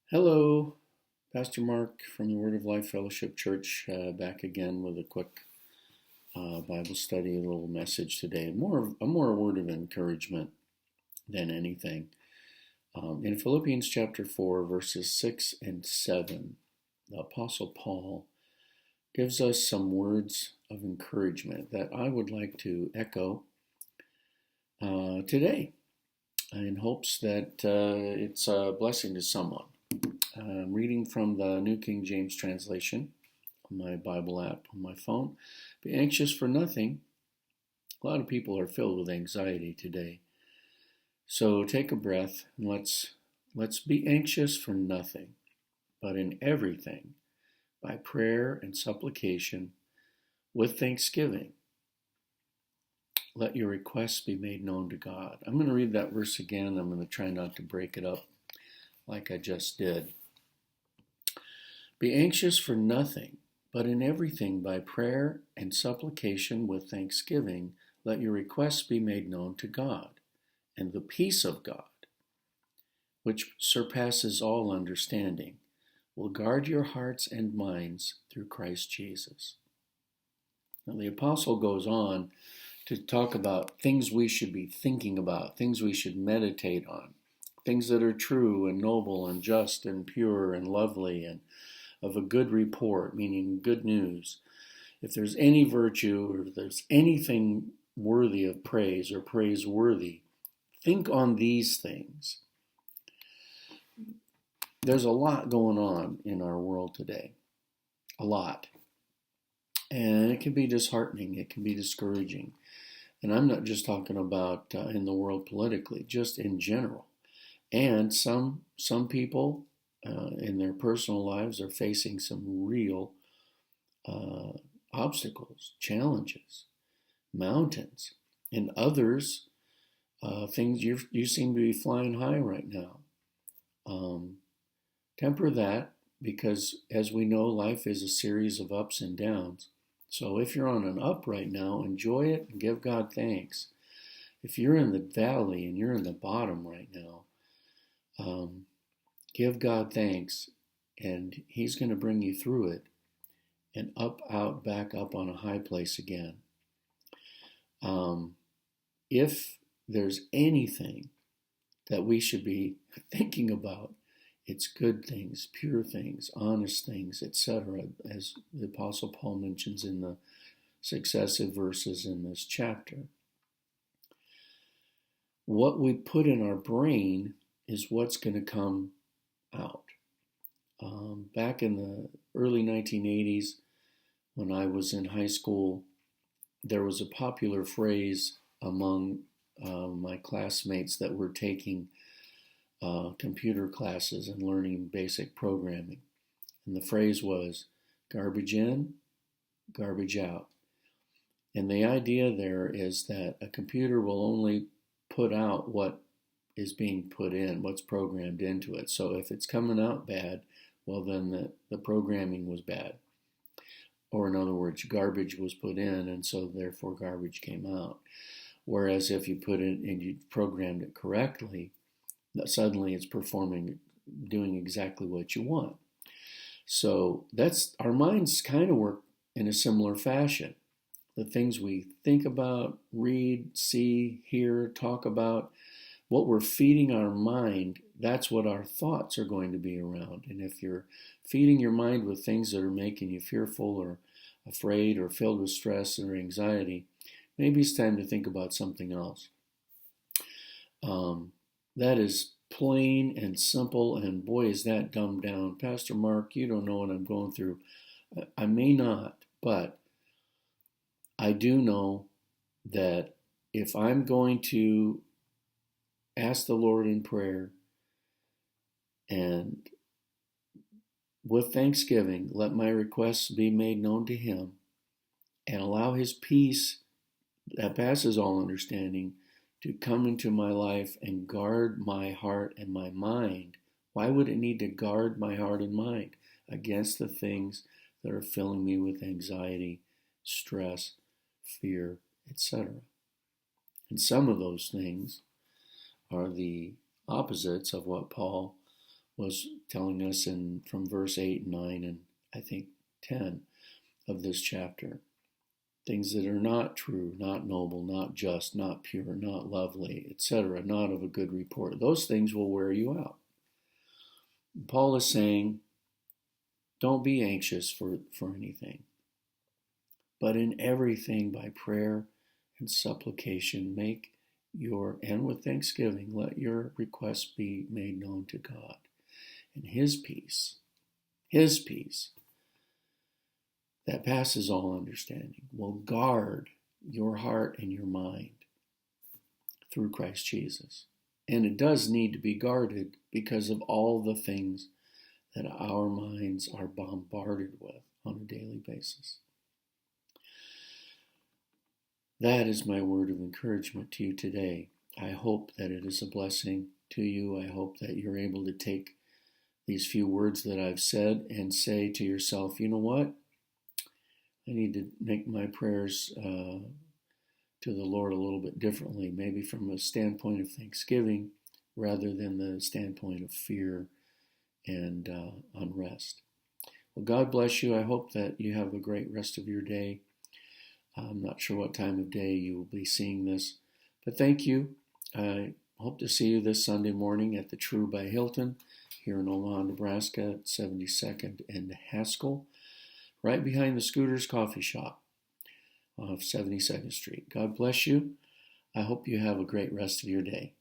Hello, Pastor Mark from the Word of Life Fellowship Church, back again with a quick Bible study, a little message today. More a word of encouragement than anything. In Philippians chapter 4, verses 6 and 7, the Apostle Paul gives us some words of encouragement that I would like to echo today in hopes that it's a blessing to someone. I'm reading from the New King James translation on my Bible app on my phone. Be anxious for nothing. A lot of people are filled with anxiety today. So take a breath and let's be anxious for nothing, but in everything, by prayer and supplication, with thanksgiving, let your requests be made known to God. I'm going to read that verse again. I'm going to try not to break it up like I just did. Be anxious for nothing, but in everything by prayer and supplication with thanksgiving, let your requests be made known to God. And the peace of God, which surpasses all understanding, will guard your hearts and minds through Christ Jesus. Now the apostle goes on to talk about things we should be thinking about, things we should meditate on, things that are true and noble and just and pure and lovely and of a good report, meaning good news. If there's any virtue or if there's anything worthy of praise or praiseworthy, think on these things. There's a lot going on in our world today. A lot. And it can be disheartening. It can be discouraging. And I'm not just talking about in the world politically, just in general. And some people in their personal lives are facing some real obstacles, challenges, mountains, and others, things you seem to be flying high right now. Temper that, because as we know, life is a series of ups and downs. So if you're on an up right now, enjoy it and give God thanks. If you're in the valley and you're in the bottom right now, give God thanks, and He's going to bring you through it and up, out, back up on a high place again. If there's anything that we should be thinking about, it's good things, pure things, honest things, etc., as the Apostle Paul mentions in the successive verses in this chapter. What we put in our brain is what's going to come out. Back in the early 1980s, when I was in high school, there was a popular phrase among my classmates that were taking computer classes and learning basic programming. And the phrase was garbage in, garbage out. And the idea there is that a computer will only put out what is being put in, what's programmed into it. So if it's coming out bad, well, then the programming was bad. Or in other words, garbage was put in, and so therefore garbage came out. Whereas if you put it and you programmed it correctly, suddenly it's doing exactly what you want. So that's our minds kind of work in a similar fashion. The things we think about, read, see, hear, talk about, what we're feeding our mind, that's what our thoughts are going to be around. And if you're feeding your mind with things that are making you fearful or afraid or filled with stress or anxiety, maybe it's time to think about something else. That is plain and simple, and boy, is that dumbed down. Pastor Mark, you don't know what I'm going through. I may not, but I do know that if I'm going to ask the Lord in prayer and with thanksgiving, let my requests be made known to Him, and allow His peace that passes all understanding to come into my life and guard my heart and my mind. Why would it need to guard my heart and mind against the things that are filling me with anxiety, stress, fear, etc.? And some of those things are the opposites of what Paul was telling us from verse 8 and 9 and I think 10 of this chapter. Things that are not true, not noble, not just, not pure, not lovely, etc., not of a good report. Those things will wear you out. Paul is saying, don't be anxious for anything, but in everything by prayer and supplication and with thanksgiving, let your requests be made known to God. And His peace, that passes all understanding, will guard your heart and your mind through Christ Jesus. And it does need to be guarded because of all the things that our minds are bombarded with on a daily basis. That is my word of encouragement to you today. I hope that it is a blessing to you. I hope that you're able to take these few words that I've said and say to yourself, you know what? I need to make my prayers to the Lord a little bit differently, maybe from a standpoint of thanksgiving rather than the standpoint of fear and unrest. Well, God bless you. I hope that you have a great rest of your day. I'm not sure what time of day you will be seeing this, but thank you. I hope to see you this Sunday morning at the True by Hilton here in Omaha, Nebraska at 72nd and Haskell, right behind the Scooters Coffee Shop off 72nd Street. God bless you. I hope you have a great rest of your day.